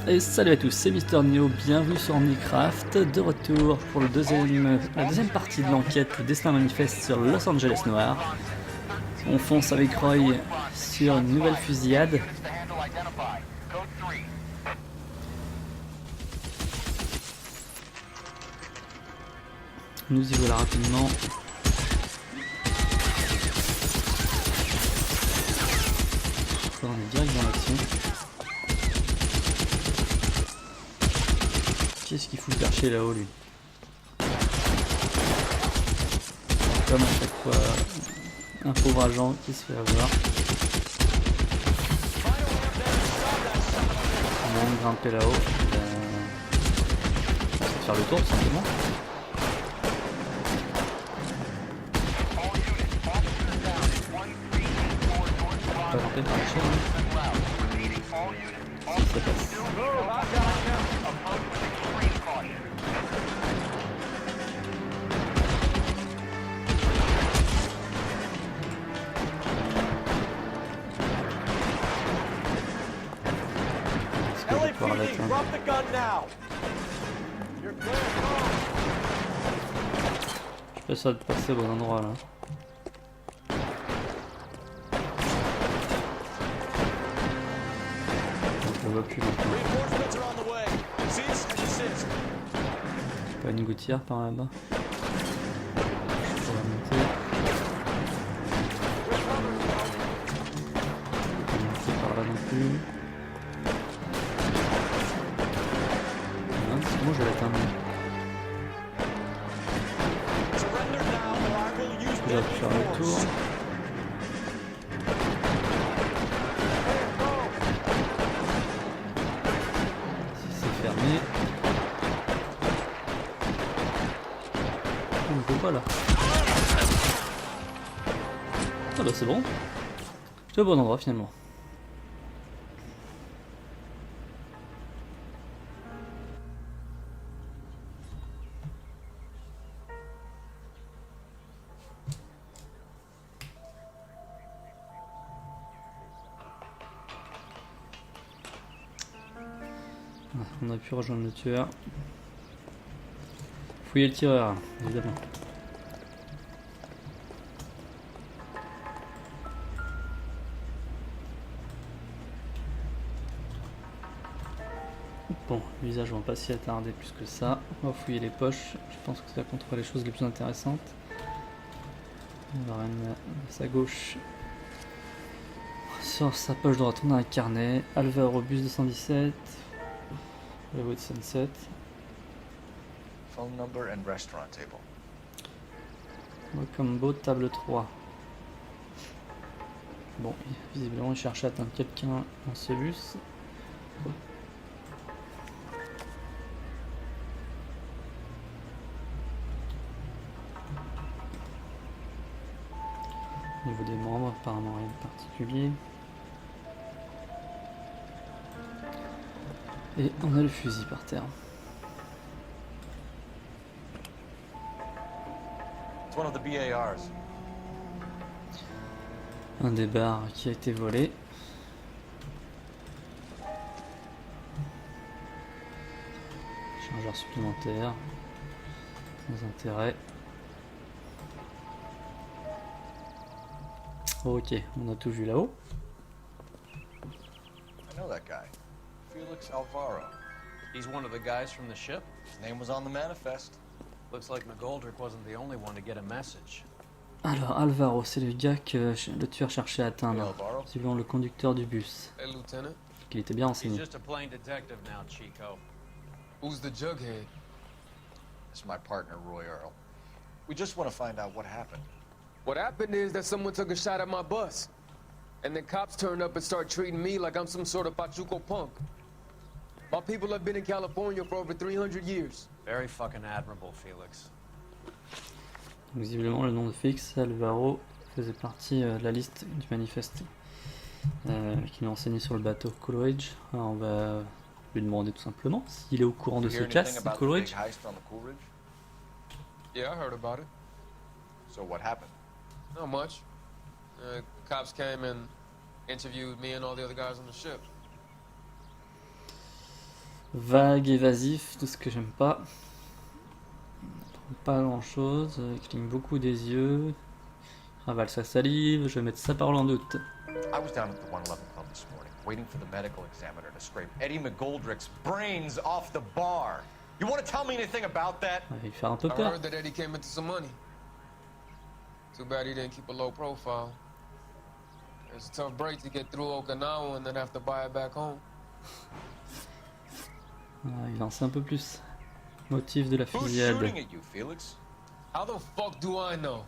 Et salut à tous, c'est MrNeho, bienvenue sur Handicraft, de retour pour la deuxième partie de l'enquête Destin, Manifeste sur Los Angeles Noire. On fonce avec Roy sur une nouvelle fusillade. Nous y voilà rapidement. On est direct dans l'action. Qu'est-ce qu'il fout percher là-haut lui? Comme à chaque fois, un pauvre agent qui se fait avoir. On va grimper là-haut. On va faire le tour tout simplement. On va grimper par la chaîne. Si ça passe. Je fais ça de passer au bon endroit là. Je le vois plus maintenant. Pas une gouttière par là-bas. Je pourrais monter. Pas monter par là non plus. Moi je vais l'atteindre. Je vais faire le tour. Si c'est fermé. On ne peut pas là. Ah bah c'est bon. J'étais au bon endroit finalement. On a pu rejoindre le tueur. Fouiller le tireur, évidemment. Bon, le visage, on va pas s'y attarder plus que ça. On va fouiller les poches. Je pense que ça comptera les choses les plus intéressantes. On va remettre à sa gauche. Sur sa poche droite, on a un carnet. Alvaro bus 217. La voie de Sunset. Phone number and restaurant table. Combo table 3. Bon, visiblement il cherche à atteindre quelqu'un dans ce bus. Au niveau des membres, apparemment rien de particulier. Et on a le fusil par terre. It's one of the BARs. Un des bars qui a été volé. Chargeur supplémentaire. Sans intérêt. Ok, on a tout vu là-haut. I know that guy. Felix Alvaro. He's one of the guys from the ship? His name was on the manifest. Looks like McGoldrick wasn't the only one to get a message. Alors Alvaro, c'est le gars que le tueur cherchait à atteindre. Suivant le conducteur du bus. Hey, Lieutenant. Qu'il était bien He's renseigné. just a plain detective now, Chico. Who's the jughead? It's my partner, Roy Earl. We just want to find out what happened. What happened is that someone took a shot at my bus. And then cops turned up and start treating me like I'm some sort of Pachuco punk. My people have been in California for over 300 years. Very fucking admirable, Felix. Visiblement, le nom de Félix Alvaro faisait partie de la liste du manifeste qui m'a enseigné sur le bateau Coleridge. Alors on va lui demander tout simplement s'il est au courant de ce casse de Coleridge. Yeah, I heard about it. So what happened? Not much. Cops came and interviewed me and all the other guys on the ship. Vague, évasif, tout ce que j'aime pas. Pas grand chose, il cligne beaucoup des yeux. Ravale sa salive, je vais mettre sa parole en doute. I was down at the 111 Club this morning, waiting for the medical examiner to scrape Eddie McGoldrick's brains off the bar. You want to tell me anything about that? Ouais, il fait un peu I peur. heard that Eddie came into some money. Too bad he didn't keep a low profile. It's a tough break to get through Okinawa and then have to buy it back home. Il lance un peu plus. Motif de la Who's fusillade. shooting at you, Felix? How the fuck do I know?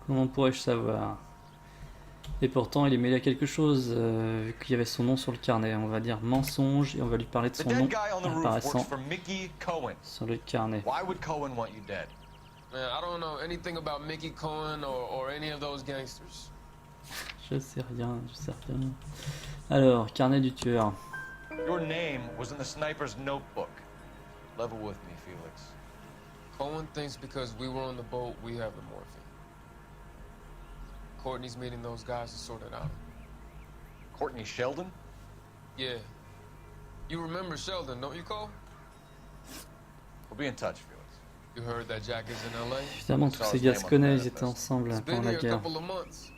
Comment pourrais-je savoir? Et pourtant, il est mêlé à quelque chose, vu qu'il y avait son nom sur le carnet. On va dire mensonge et on va lui parler de The son dead nom guy on the roof apparaissant works for Mickey Cohen. sur le carnet. Why would Cohen want you dead? Man, I don't know anything about Mickey Cohen or any of those gangsters. Je sais rien, je sais rien. Alors, carnet du tueur. Your name was in the sniper's notebook. Level with me, Felix. Cohen thinks because we were on the boat, we have the morphine. Courtney's meeting those guys to sort it out. Courtney Sheldon? Yeah. You remember Sheldon, don't you, Cole? We'll be in touch, Felix. You heard that Jack is in LA? Évidemment, tous ces gars se connaissent, ils étaient ensemble He's been pendant la here a guerre. couple of months.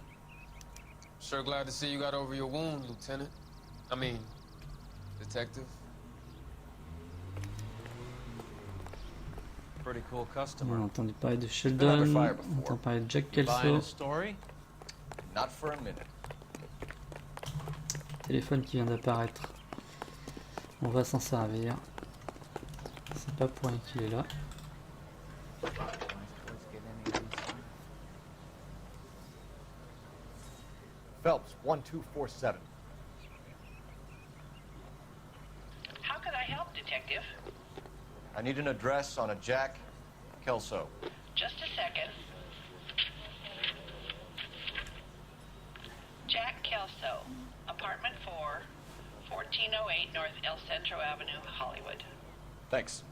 Sure glad to see you got over your wound, Lieutenant. I mean, Detective. Pretty cool On a customer. entendu parler de Sheldon, on entend parler de Jack You buying Kelso. a story? Not for a minute. Téléphone qui vient d'apparaître. On va s'en servir. C'est pas pour rien qu'il est là. Phelps, 1247. How can I help, Detective? I need an address on a Jack Kelso. Just a second. Jack Kelso, apartment 4, 1408 North El Centro Avenue, Hollywood. Thanks.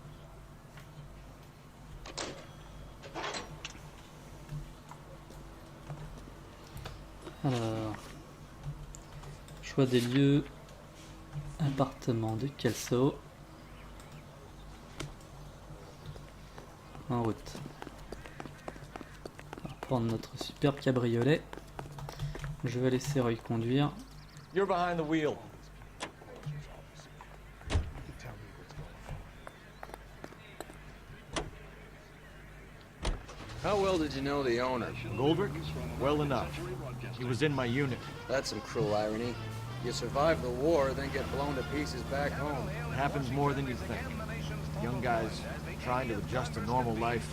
Alors, choix des lieux, appartement de Kelso. En route. On va prendre notre superbe cabriolet. Je vais laisser Roy conduire. You're behind the wheel. How well did you know the owner? Goldrick? Well enough. He was in my unit. That's some cruel irony. You survive the war, then get blown to pieces back home. It happens more than you think. Young guys trying to adjust to normal life,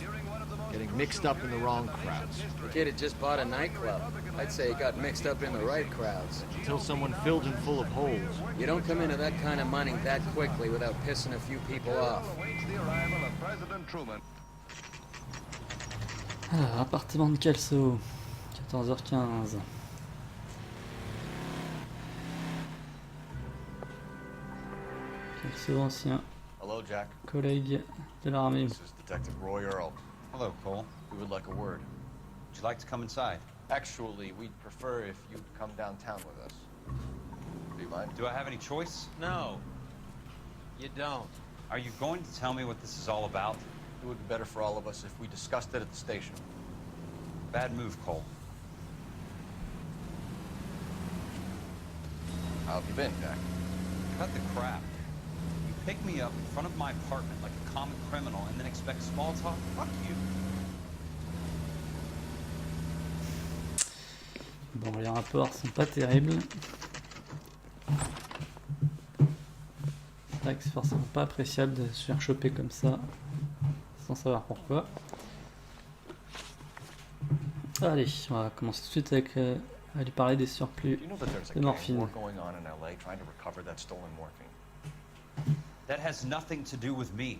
getting mixed up in the wrong crowds. The kid had just bought a nightclub. I'd say he got mixed up in the right crowds. Until someone filled him full of holes. You don't come into that kind of money that quickly without pissing a few people off. Alors, appartement de Kelso, 14h15. Kelso, ancien Hello, Jack. collègue de l'armée. This is Detective Roy Earl. Hello, Cole. We would like a word. Would you like to come inside? Actually, we'd prefer if you'd come downtown with us. Do you mind? Do I have any choice? No. You don't. Are you going to tell me what this is all about? It would be better for all of us if we discussed it at the station. Bad move, Cole. How have you been, Jack? Cut the crap. You pick me up in front of my apartment like a common criminal and then expect small talk? Fuck you. Bon, les rapports sont pas terribles. C'est vrai que c'est forcément pas appréciable de se faire choper comme ça, sans savoir pourquoi. Allez, on va commencer tout de suite avec, à lui parler des surplus Do you know that there's a de gang morphine. war going on in LA trying to recover that stolen morphine? That has nothing to do with me.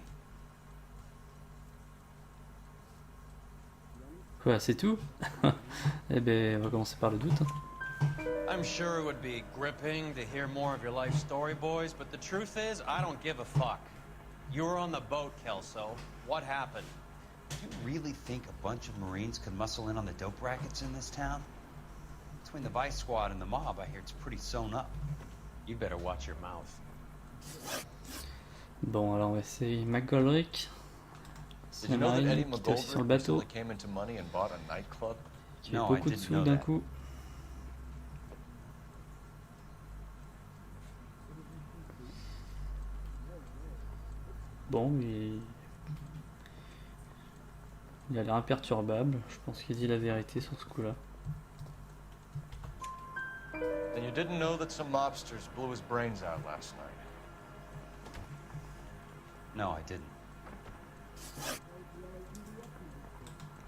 Quoi, c'est tout? Eh ben, on va commencer par le doute. I'm sure it would be gripping to hear more of your life story, boys, but the truth is, I don't give a fuck. You were on the boat, Kelso. What happened? Do you really think a bunch of Marines could muscle in on the dope rackets in this town? Between the Vice Squad and the mob, I hear it's pretty sewn up. You better watch your mouth. Bon, alors on va essayer McGoldrick. Did you know that Eddie Qui était aussi sur le McGoldrick bateau. recently came into money and bought a nightclub? Qui a No, I beaucoup de didn't sous know d'un that. coup. Bon, il a l'air imperturbable. Je pense qu'il dit la vérité sur ce coup-là. Then you didn't know that some mobsters blew his brains out last night. No, I didn't.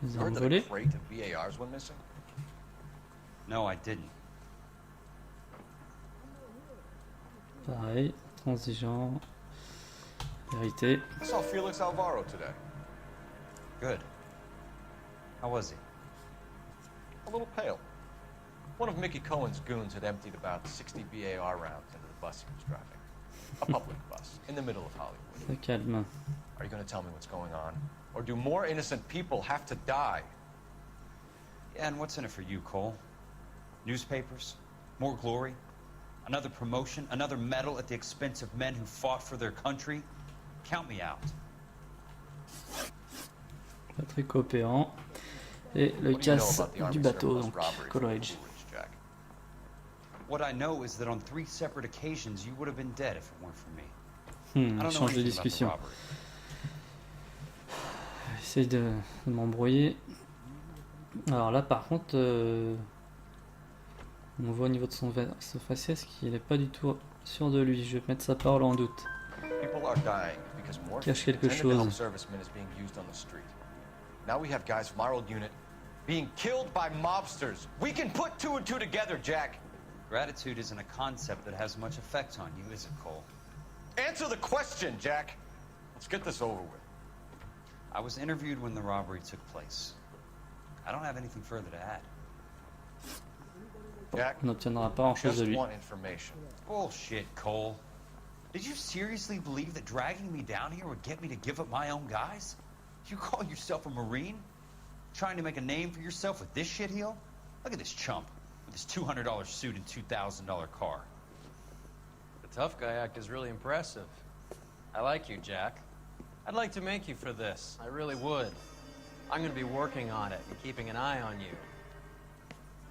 Ils You ont heard that a volé. crate of BARs went missing? No, I didn't. Pareil, transigeant. Vérité. I saw Felix Alvaro today. Good. How was he? A little pale. One of Mickey Cohen's goons had emptied about 60 BAR rounds into the bus he was driving. A public bus, in the middle of Hollywood. Ça calme. Are you going to tell me what's going on? Or do more innocent people have to die? Yeah, and what's in it for you, Cole? Newspapers? More glory? Another promotion? Another medal at the expense of men who fought for their country? Count me out. Pas très coopérant. Et le What do you know casse about the du Army bateau, surplus donc robbery from Coleridge. Coleridge, Jack? What I know is that on 3 separate occasions, you would have been dead if it weren't for me. I don't know Change de anything about the discussion. robbery. J'essaye de m'embrouiller. Alors là par contre, on voit au niveau de son faciès qu'il n'est pas du tout sûr de lui. Je vais mettre sa parole en doute. People are dying because more Cache quelque intended to help chose. servicemen is being used on the street. Now we have guys from our old unit being killed by mobsters. We can put 2 and 2 together, Jack. Gratitude isn't a concept that has much effect on you, is it, Cole? Answer the question, Jack. Let's get this over with. I was interviewed when the robbery took place. I don't have anything further to add. Jack, On n'obtiendra pas grand chose just de lui. want information. Bullshit, Cole. Did you seriously believe that dragging me down here would get me to give up my own guys? You call yourself a Marine? Trying to make a name for yourself with this shitheel? Look at this chump with his $200 suit and $2,000 car. The tough guy act is really impressive. I like you, Jack. I'd like to make you for this. I really would. I'm gonna be working on it and keeping an eye on you.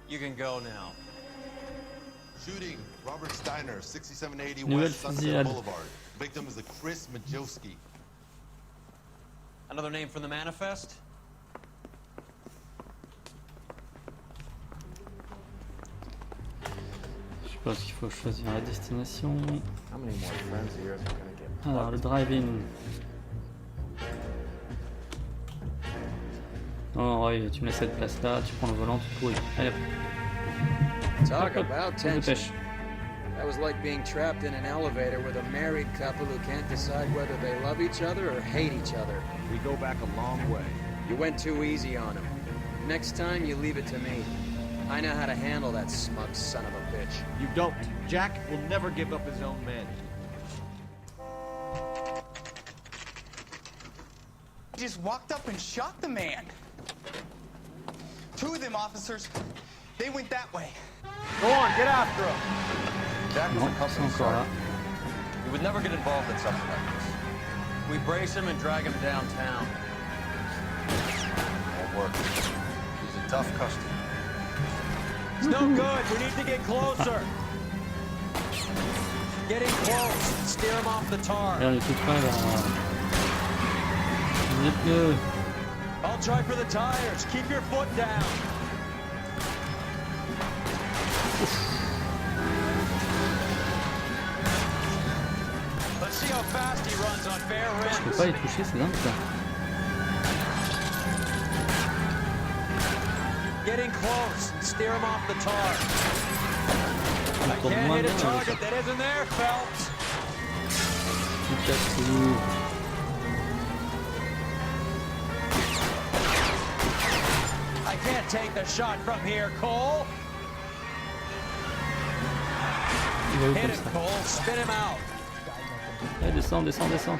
You can go now. Shooting, Robert Steiner, 6780 Nouvelle West Sunset fusillade. Boulevard. Victim is a Chris Majowski. Another name from the Manifeste? Je pense qu'il faut choisir la destination. How many more friends of yours are gonna get Alors le drive-in. Oh Roy, tu me laisses cette place là, tu prends le volant, tu pourris. Allez hop, Talk hop, about on se tension. dépêche. That was like being trapped in an elevator with a married couple who can't decide whether they love each other or hate each other. We go back a long way. You went too easy on him. Next time, you leave it to me. I know how to handle that smug son of a bitch. You don't. Jack will never give up his own men. Just walked up and shot the man. 2 of them officers, they went that way. Go on, get after him. Jack was Non, a c'est company encore là. sergeant. He would never get involved in something like this. We brace him and drag him downtown. Won't work. He's a tough customer. It's no good. We need to get closer. Getting close. Steer him off the tar. Allez, on est tout près là. Vous êtes mieux. I'll try for the tires. Keep your foot down. Let's see how fast he runs on bare Je peux rims. pas les toucher, c'est dingue ça. Getting close. Steer him off the tar. On I tourne can't moins hit bien a là, target that isn't there, Phelps. tout casse tout. I can't take the shot from here, Cole. Il va où Hit comme him, ça? Cole. Spin him out. Allez, descends, descends, descends.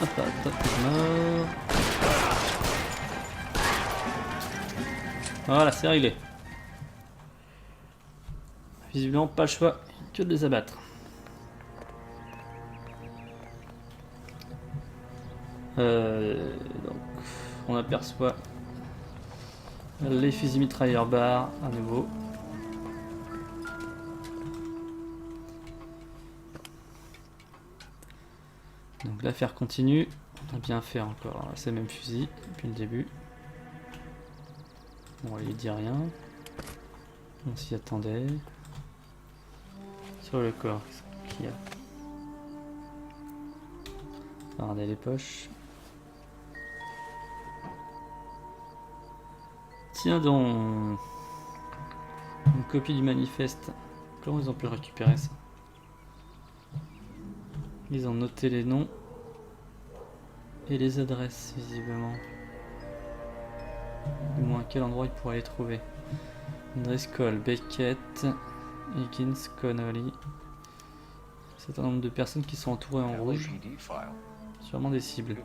Hop là, top, mort. Voilà, c'est réglé. Visiblement pas le choix que de les abattre. Donc, on aperçoit les fusils mitrailleurs barres à nouveau. Donc l'affaire continue. On a bien fait encore ces mêmes fusils depuis le début. Bon, il dit rien. On s'y attendait. Sur le corps, qu'est-ce qu'il y a? Regardez les poches. Tiens donc, une copie du manifeste. Comment ils ont pu récupérer ça? Ils ont noté les noms et les adresses visiblement. Du moins à quel endroit ils pourraient les trouver. Driscoll, Beckett, Higgins, Connolly. C'est un nombre de personnes qui sont entourées en rouge. Sûrement des cibles.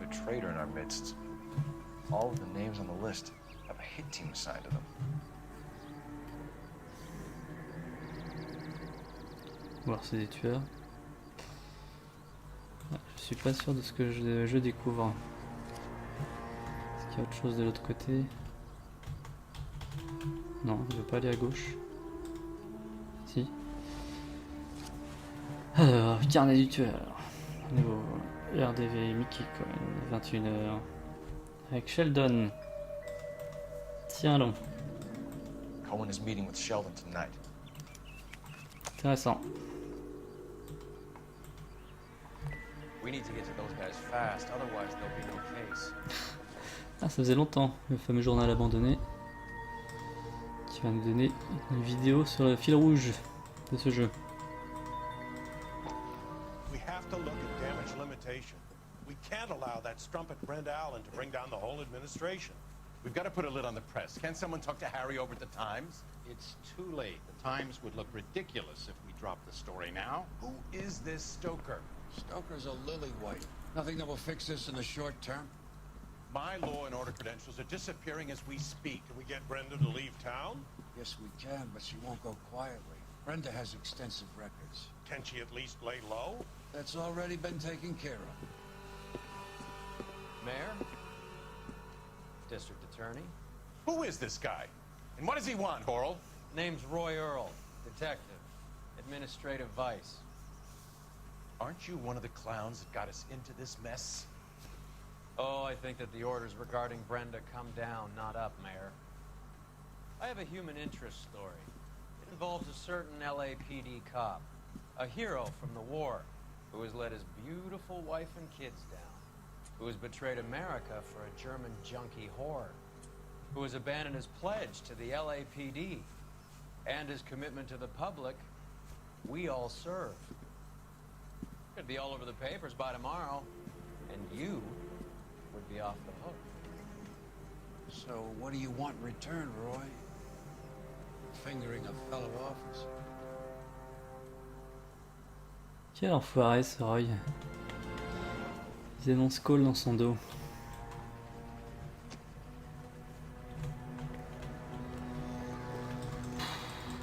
Voir c'est des tueurs. Je suis pas sûr de ce que je découvre. Est-ce qu'il y a autre chose de l'autre côté? Non, il veut pas aller à gauche. Si. Alors, carnet du tueur. Nouveau RDV Mickey Cohen, 21h. Avec Sheldon. Tiens donc. Cohen is meeting with Sheldon tonight. Intéressant. We need to get to those guys fast, otherwise there'll be no case. Ah, ça faisait longtemps, le fameux journal abandonné. Qui va nous donner une vidéo sur le fil rouge de ce jeu. We have to look at damage limitation. We can't allow that strumpet Brent Allen to bring down the whole administration. We've got to put a lid on the press. Can't someone talk to Harry over at the Times? It's too late. The Times would look ridiculous if we dropped the story now. Who is this Stoker? Stoker's a lily-white. Nothing that will fix this in the short term. My law and order credentials are disappearing as we speak. Can we get Brenda to leave town? Yes, we can, but she won't go quietly. Brenda has extensive records. Can she at least lay low? That's already been taken care of. Mayor? District Attorney? Who is this guy? And what does he want, Coral? Name's Roy Earl, detective, administrative vice. Aren't you one of the clowns that got us into this mess? Oh, I think that the orders regarding Brenda come down, not up, Mayor. I have a human interest story. It involves a certain LAPD cop, a hero from the war, who has let his beautiful wife and kids down, who has betrayed America for a German junkie whore, who has abandoned his pledge to the LAPD, and his commitment to the public. We all serve. Could be all over the papers by tomorrow, and you would be off the hook. So what do you want in return, Roy? Fingering a fellow officer. Quel enfoiré ce Roy. Il dénonce Cole dans son dos.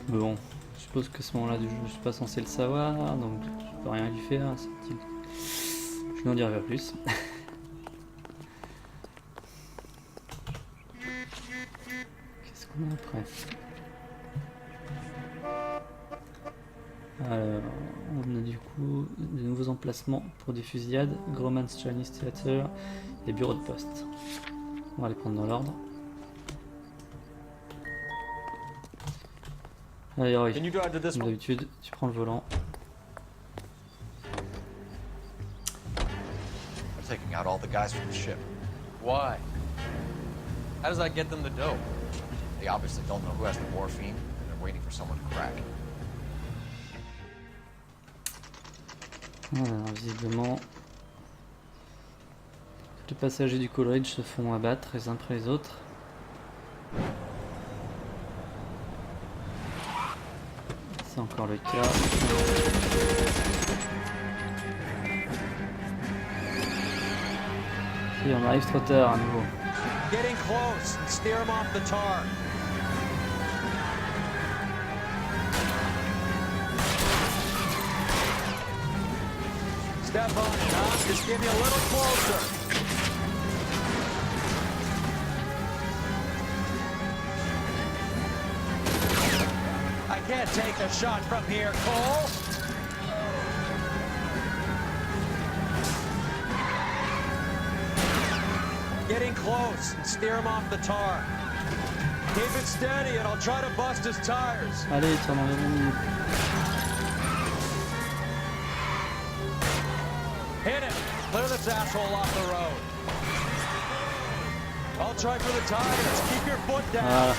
Bon, je suppose que ce moment-là du jeu, je suis pas censé le savoir, donc je peux rien lui faire. Je n'en dirai pas plus. Qu'est-ce qu'on a après? Alors, on a du coup de nouveaux emplacements pour des fusillades, Grauman's Chinese Theater et bureaux de poste. On va les prendre dans l'ordre. Allez, Roy, comme d'habitude, tu prends le volant. I'm taking out all the guys from the ship. Why? How does that get them the dope? They obviously don't know who has the morphine, and they're waiting for someone to crack. Alors, visiblement, tous les passagers du Coleridge se font abattre les uns après les autres. C'est encore le cas. Et on arrive trop tard à nouveau. Getting close. Steer him off the tar. Step on it, huh? Just give me a little closer. take the shot from here, Cole. Getting close and steer him off the tar. Keep it steady and I'll try to bust his tires. Allez, tire dans les roues. Hit him. Clear this asshole off the road. I'll try for the tires. Keep your foot down. Voilà.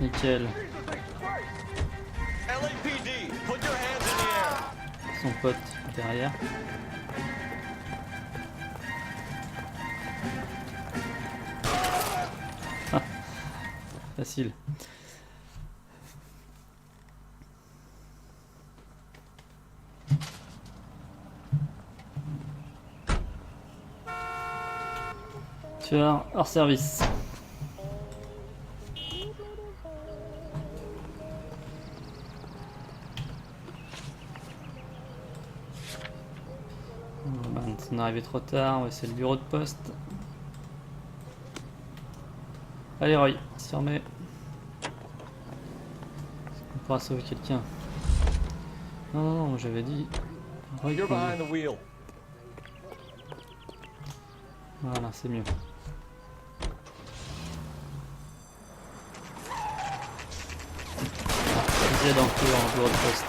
Nickel. LAPD, put your hands in the air. Son pote derrière. Ah, facile. Tueur hors service. On est arrivé trop tard, ouais, c'est le bureau de poste. Allez Roy, s'y remet. On pourra sauver quelqu'un. Non, non, non, j'avais dit. Roy, You're behind the wheel. voilà, c'est mieux. J'ai dans le bureau de poste.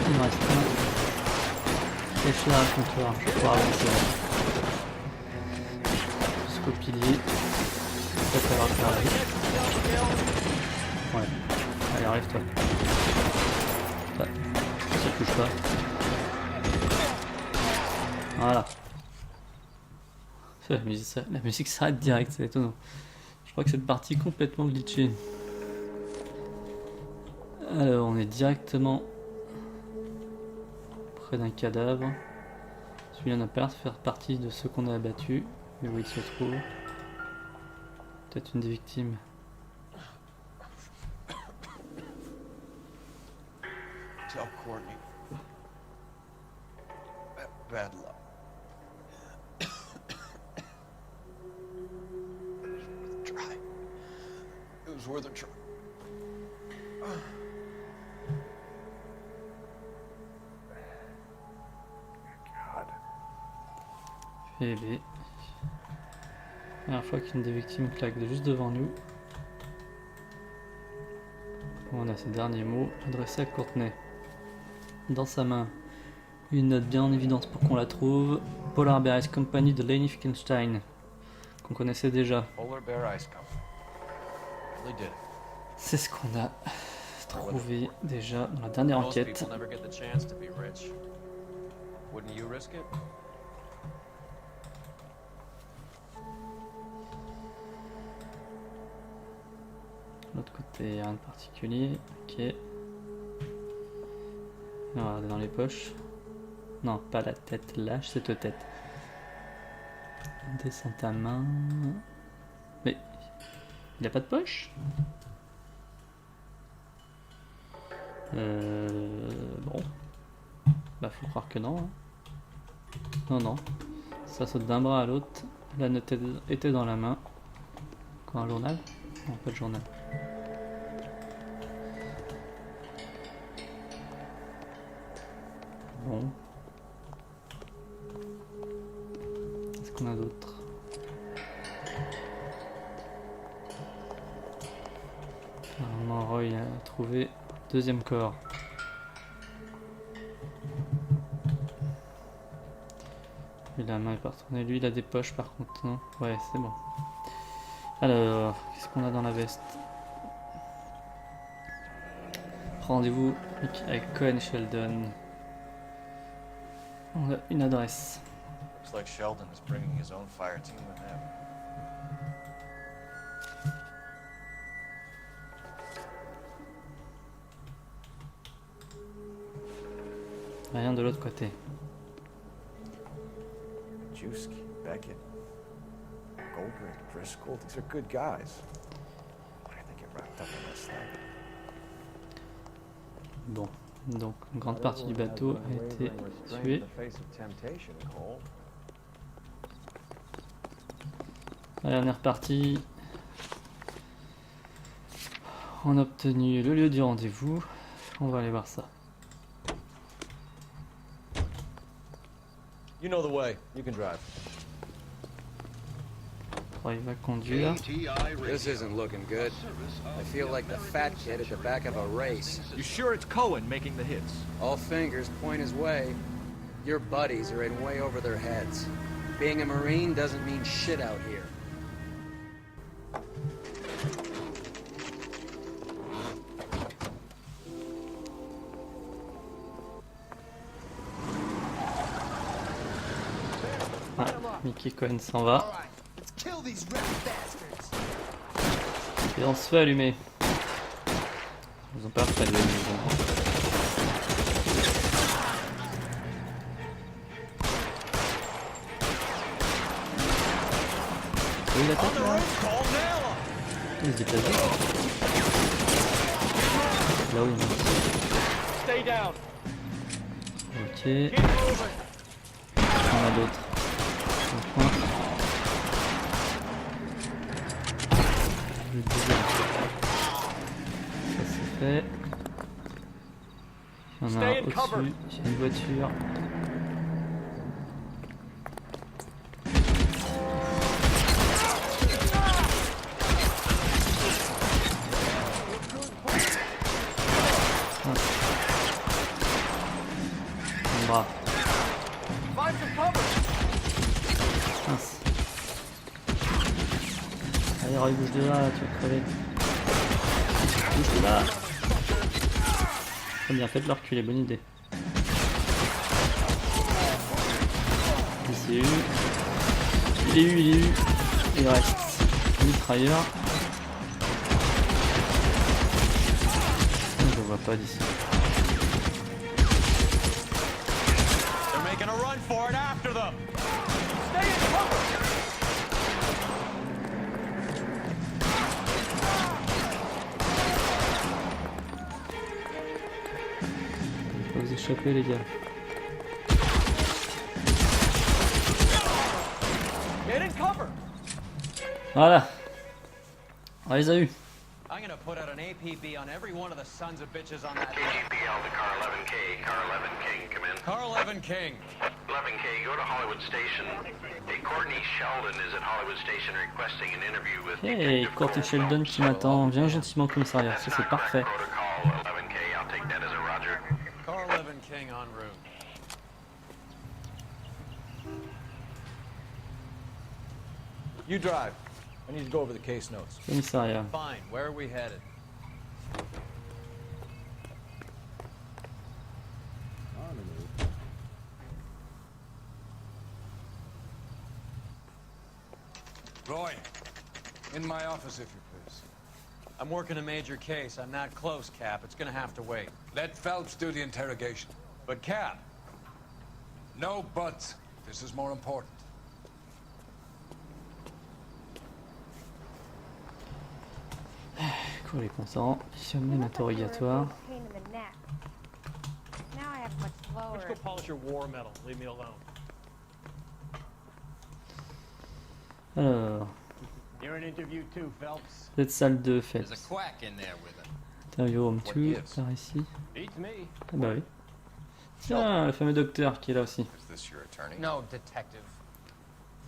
Il me reste un. Flèche là, comptoir, je vais pouvoir avancer. Jusqu'au pilier. Peut-être avoir faire la vie. Ouais. Allez, arrive-toi. Ça touche pas. Voilà. La musique s'arrête direct, c'est étonnant. Je crois que cette partie est complètement glitchée. Alors, on est directement près d'un cadavre. Celui-là n'a pas l'air de faire partie de ceux qu'on a abattus. Mais où il se trouve? Peut-être une des victimes. Tell Courtney. Bad luck. It was worth a try. PV. Première fois qu'une des victimes claque juste devant nous. On a ces derniers mots adressés à Courtney. Dans sa main, une note bien en évidence pour qu'on la trouve. Polar Bear Ice Company de Leni Finkelstein, qu'on connaissait déjà. Polar Bear Ice Company. Really did it. C'est ce qu'on a trouvé déjà dans la dernière Most enquête. people never get the chance to be rich. Wouldn't you risk it? De l'autre côté, rien de particulier. Ok. On va regarder dans les poches. Non, pas la tête, lâche cette tête. Descends ta main. Mais il a pas de poche? Bon. Bah faut croire que non. Hein. Non, non. Ça saute d'un bras à l'autre. La note était dans la main. Quoi, un journal? Non, pas de journal. Bon. Qu'est-ce qu'on a d'autre? Apparemment Roy a trouvé deuxième corps. Et la main est pas retournée. Lui il a des poches par contre, non? Ouais, c'est bon. Alors, qu'est-ce qu'on a dans la veste? rendez-vous avec Cohen Sheldon. On a une adresse. Looks like Sheldon is bringing his own fire team with him. Rien de l'autre côté. Juski, Beckett, Goldberg, Driscoll, these are good guys. Why did they get wrapped up in this thing? Bon, donc une grande partie du bateau a été tuée. Allez, on est reparti. On a obtenu le lieu du rendez-vous. On va aller voir ça. You know the way. You can drive. Oh, il va conduire. This isn't looking good. I feel like the fat kid at the back of a race. You sure it's Cohen making the hits? All fingers point his way. Your buddies are in way over their heads. Being a Marine doesn't mean shit out here. Ah, Mickey Cohen s'en va. Et on se fait allumer. Ils ont peur que ça allume. Oui, il attaque là. Il se déplace vite. Là où il est. Ok. On a d'autres. Un point. Le deuxième. Ça c'est fait. Il y en a un au-dessus. J'ai une voiture. Bras. Mince. Allez, Roy, bouge de là, tu vas crever. Bouge de là. Très bien, faites-le reculer, bonne idée. Il est eu. Il est eu, il est eu. Il reste. Mitrailleur. Je vois pas d'ici. Making a run for it after them. Stay in cover. Faut vous échapper les gars. Get in cover. Voilà. On les a eu. I'm gonna put out an APB on every one of the sons of bitches on that. KGPL to Car 11K. Car 11 King, come in. Car 11 King. 11K, go to Hollywood Station. Hey, Courtney Sheldon is at Hollywood Station requesting an interview with Hey, Courtney Sheldon qui m'attend. Viens gentiment au commissariat. Ça c'est parfait. Protocol 11K, I'll take that as a roger. Car 11 King en route. You drive. I need to go over the case notes. Commissariat. Fine, where are we headed? Roy, in my office, if you please. I'm working a major case. I'm not close, Cap. It's gonna have to wait. Let Phelps do the interrogation. But Cap, No buts. This is more important. Courrier consent. Fichier interrogatoire. Let's go polish your war medal. Leave me alone. Alors, You're an interview too, Phelps. cette salle de fête. there's a quack in there with him. Interview room 2, par ici. Beats me. Ah bah oui. Tiens, le fameux docteur qui est là aussi. Is this your attorney? No, detective.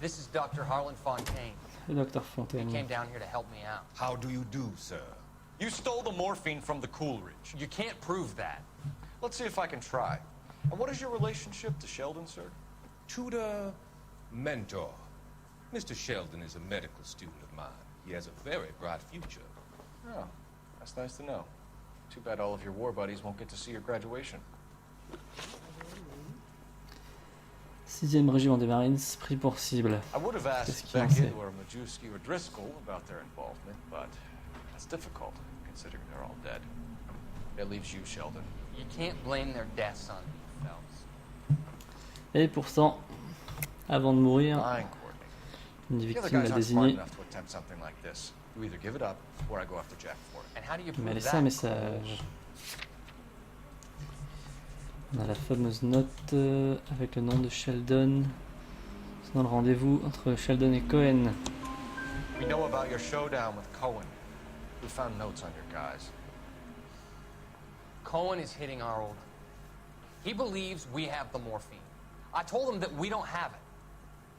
This is Dr. Harlan Fontaine. Le docteur He Fontaine. came down here to help me out. How do you do, sir? You stole the morphine from the Coolidge. You can't prove that. Let's see if I can try. And what is your relationship to Sheldon, sir? Tutor, mentor. Mr. Sheldon is a medical student of mine. He has a very bright future. Oh, that's nice to know. Too bad all of your war buddies won't get to see your graduation. 6e régiment des Marines, pris pour cible. I would have Qu'est-ce asked qu'il en sait? Beckett or Majewski or Driscoll about their involvement, but that's difficult, considering they're all dead. That leaves you, Sheldon. You can't blame their deaths on me, Phelps. Et pourtant, avant de mourir, Fine, Courtney. une The other victime guys l'a aren't smart désigné. enough to attempt something like this. You either give it up, or I go after Jack for it. And how do you Il m'a prove laissé that? un message. On a la fameuse note avec le nom de Sheldon. C'est dans le rendez-vous entre Sheldon et Cohen. We know about your showdown with Cohen. We found notes on your guys. Cohen is hitting our old. He believes we have the morphine. I told him that we don't have it.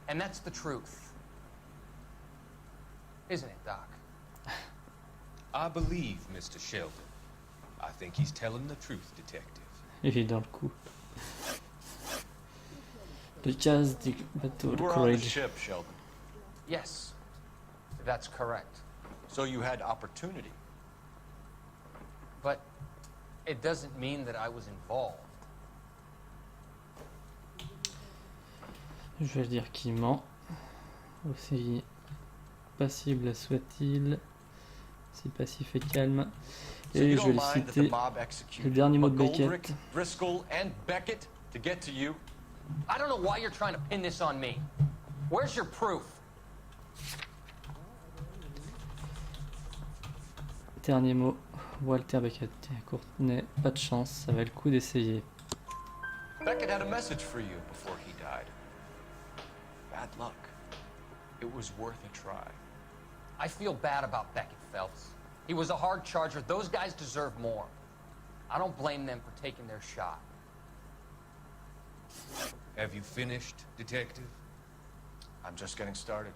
And that's the truth. Isn't it, Doc? I believe Mr. Sheldon. I think he's telling the truth, Detective. Il est dans le coup. Le casse du bateau, You le were on the Courage. ship, Sheldon. Yes, that's correct. So you had opportunity. But it doesn't mean that I was involved. Je vais dire qu'il ment. Aussi passible soit-il. Si passif et calme. So Et you je vais don't le mind that the citer. mob executed Le dernier mot de McGoldrick, Beckett. Driscoll, and Beckett to get to you? I don't know why you're trying to pin this on me. Where's your proof? Dernier mot. Walter Beckett. Courtenay, pas de chance. Ça va le coup d'essayer. Beckett had a message for you before he died. Bad luck. It was worth a try. I feel bad about Beckett, Phelps. He was a hard charger. Those guys deserve more. I don't blame them for taking their shot. Have you finished, Detective? I'm just getting started.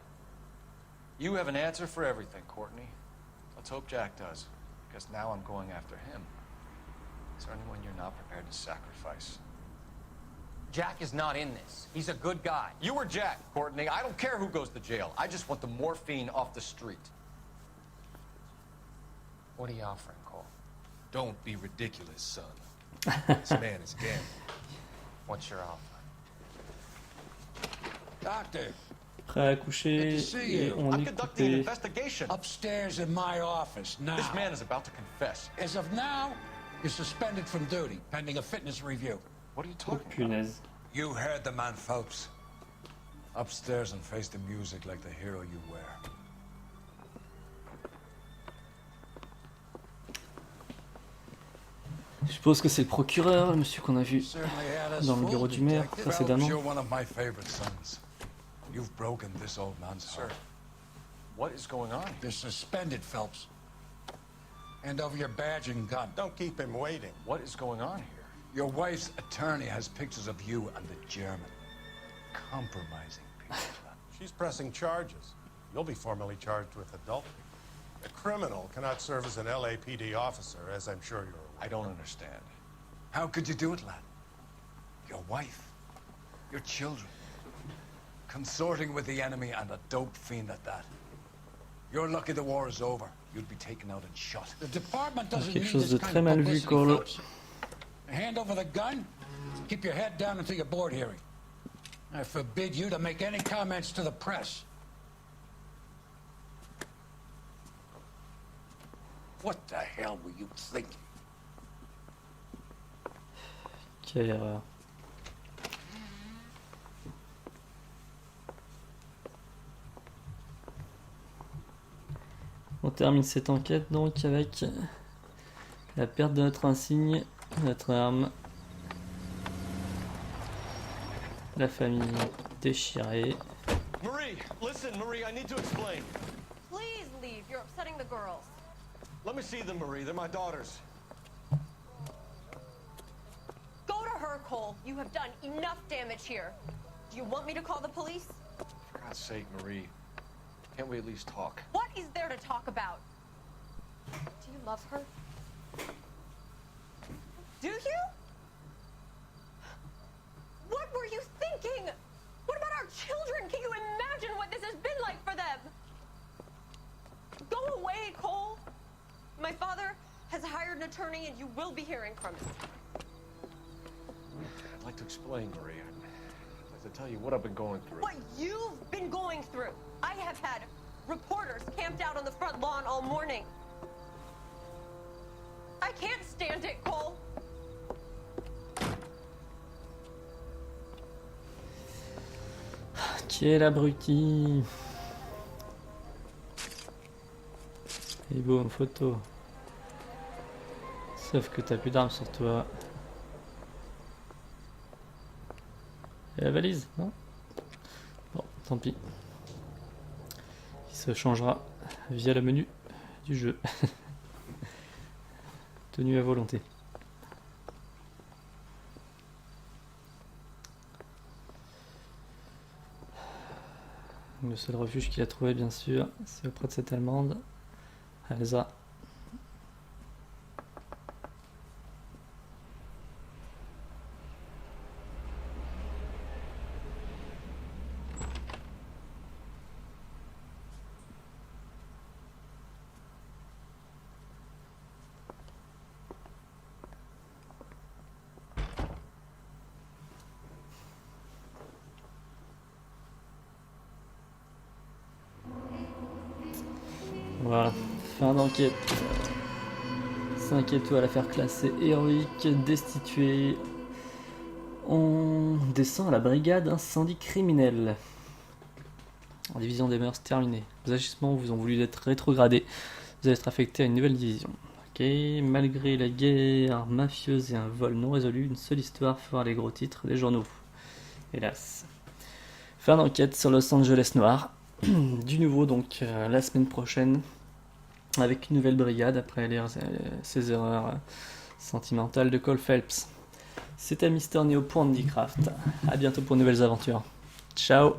You have an answer for everything, Courtney. Let's hope Jack does, because now I'm going after him. Is there anyone you're not prepared to sacrifice? Jack is not in this. He's a good guy. You or Jack, Courtney. I don't care who goes to jail. I just want the morphine off the street. What are you offering, Cole? Don't be ridiculous, son. This man is gambling. What's your offer? Doctor, Prêt à coucher. good to see Et you. on I'm est conducting an coupé. investigation. Upstairs in my office now. This man is about to confess. As of now, you're suspended from duty, pending a fitness review. What are you Oh talking about? punaise. You heard the man, Phelps. Upstairs and face the music like the hero you were. Je suppose que c'est le procureur, le monsieur qu'on a vu Certainly had us dans le fooled, bureau du maire Detective. précédemment. Phelps, you're one of my favorite sons. You've broken this old man's heart. What is going on here? You're suspended, Phelps. Hand over your badge and gun. Don't keep him waiting. What is going on here? Your wife's attorney has pictures of you and the German. Compromising people. She's pressing charges. You'll be formally charged with adultery. A criminal cannot serve as an LAPD officer, as I'm sure you're aware. I don't understand. How could you do it, lad? Your wife, your children, consorting with the enemy and a dope fiend at that. You're lucky the war is over. You'd be taken out and shot. The department doesn't Quelque need chose de this kind très of mal vu, publicity, Cole. Phelps. Hand over the gun. Keep your head down until your board hearing. I forbid you to make any comments to the press. What the hell were you thinking? Quelle erreur. On termine cette enquête donc avec la perte de notre insigne, notre arme, la famille déchirée. Marie, listen, Marie, I need to explain. Please leave. You're upsetting the girls. Let me see them, Marie. They're my daughters. Go to her, Cole. You have done enough damage here. Do you want me to call the police? For God's sake, Marie. Can't we at least talk? What is there to talk about? Do you love her? Do you? What were you thinking? What about our children? Can you imagine what this has been like for them? Go away, Cole. My father has hired hired an attorney and you will be hearing from him. I'd like to explain, Marie. I'd like to tell you what I've been going through. What you've been going through. I have had reporters camped out on the front lawn all morning. I can't stand it, Cole. Qui est l'abruti? Il est beau en photo. Sauf que t'as plus d'armes sur toi. Et la valise, non? Bon, tant pis. Il se changera via le menu du jeu. Tenue à volonté. Le seul refuge qu'il a trouvé, bien sûr, c'est auprès de cette Allemande, Elsa. Voilà, fin d'enquête. 5 étoiles, affaire classée héroïque, destituée. On descend à la brigade incendie criminel. En division des mœurs terminée. Vos agissements vous ont voulu être rétrogradés. Vous allez être affecté à une nouvelle division. Ok, malgré la guerre mafieuse et un vol non résolu, une seule histoire fera les gros titres des journaux. Hélas. Fin d'enquête sur Los Angeles Noire. Du nouveau donc la semaine prochaine avec une nouvelle brigade après ces erreurs sentimentales de Cole Phelps. C'était MrNeho pour Handicraft. A bientôt pour de nouvelles aventures. Ciao.